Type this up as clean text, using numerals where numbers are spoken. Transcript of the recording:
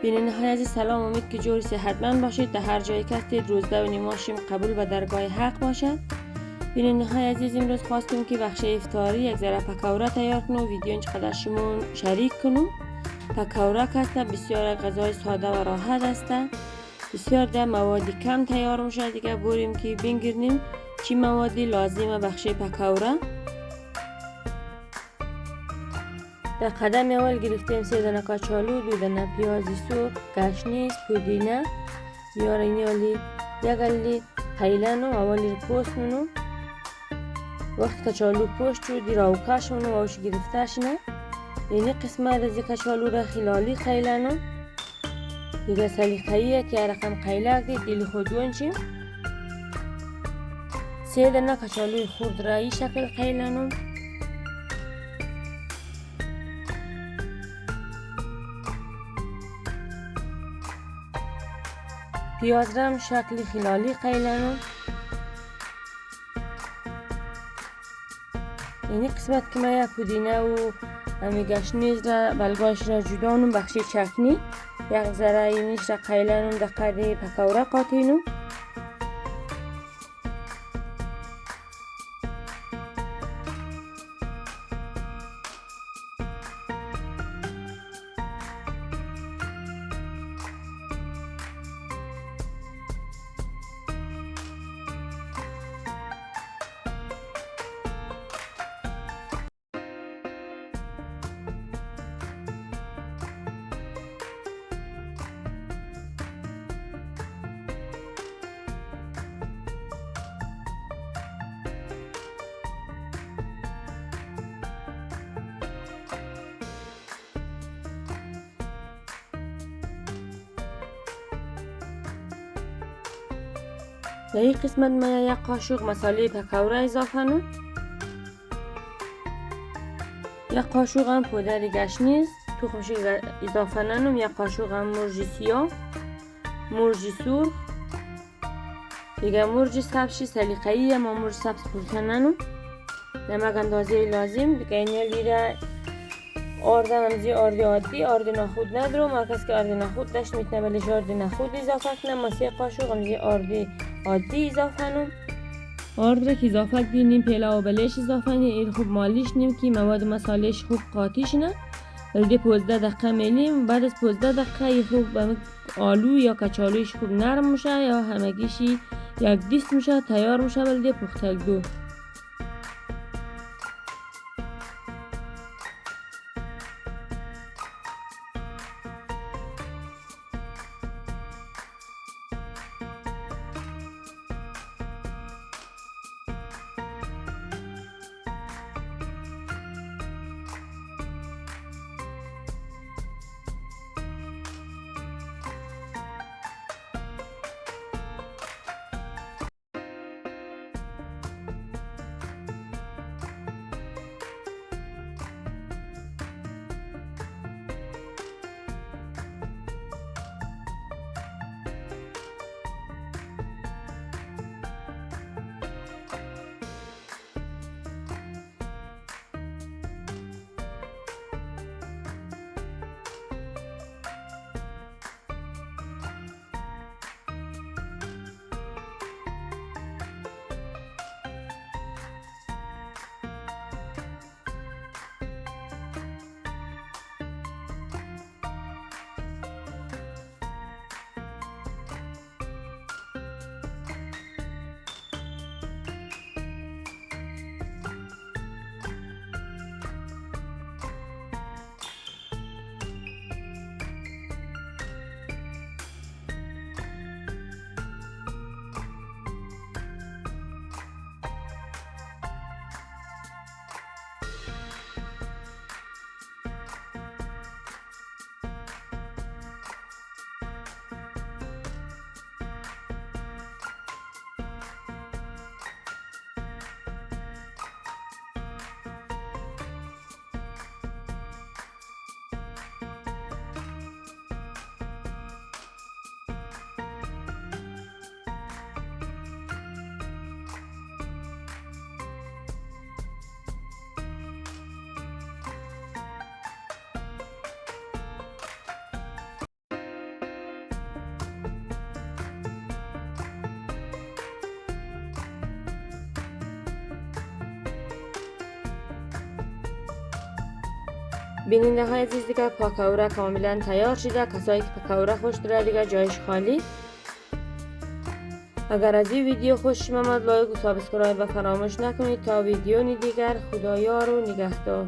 بین نهایت سلام، امید که جور صحتمند باشید. در هر جایی که هستید روزده و نیماشیم قبول به درگاه حق باشد. بین نهایت عزیز امروز خواستیم که بخش افطاری یک ذره پکوره تیار کنم. ویدیو اینچقدر شما شریک کنم. پکوره است بسیار غذای ساده و راحت است. بسیار در مواد کم تیار میشه. دیگه بریم که بگیریم چی موادی لازمه بخش پکوره. در قدم اول گرفتیم 3 دانه کچالو، 2 دانه پیاز سرخ، گشنیز، پودینه، یارینیالی، یک علی قیلن و اولی پوست منو. وقت کچالو پوست شد دیرا و کش منو واش گرفته شنه. اینی قسمت از کچالو را خلالی قیلن دیگه سلیقه‌ایه که رقم قیلک دی دیلی خودون چیم. 3 دانه کچالوی خرد را این شکل قیلنم. پیاز را هم شکل خلالی قیلنم. اینی قسمت که من پودینه و همی گشنیز را بلگاش را جدانم بخشی چکنی. یک ذره اینیش را قیلنم در قدر پکوره قاطینم. در این قسمت من یک قاشق مساله پکوره اضافه نم. یک قاشق هم پودر گشنیز تخمش اضافه نم. یک قاشق هم مرچ سیاه، مرچ سرخ، دیگه مرچ سبزی سلیقه‌ای ما مرچ سبز پوشن نم. نمک اندازه لازم. دیگه این لیره آرد همزی آرد عادی، آرد نخود ندارم. هر کس که آرد نخود داشت میتونه بلش آرد نخود اضافه کنم. 3 قاشق همزی آرد عادی اضافه نم. آرد را که اضافه کنیم پیلا و بلش اضافه نیم. این خوب مالیش نیم که مواد مسالهش خوب قاطی شنه. بلده 15 دقیقه میلیم. بعد از 15 دقیقه این خوب آلو یا کچالویش خوب نرم میشه یا همگیشی یک دیست میشه تیار میشه بلده پختگی. بیننده های عزیز دیگه پاکورا کاملا تیار شده. کسایی که پاکورا خوش داره دیگه جایش خالی. اگر از این ویدیو خوشش آمد لایک و سابسکرایب فراموش نکنید. تا ویدیو دیگر خدایا رو نگهدار.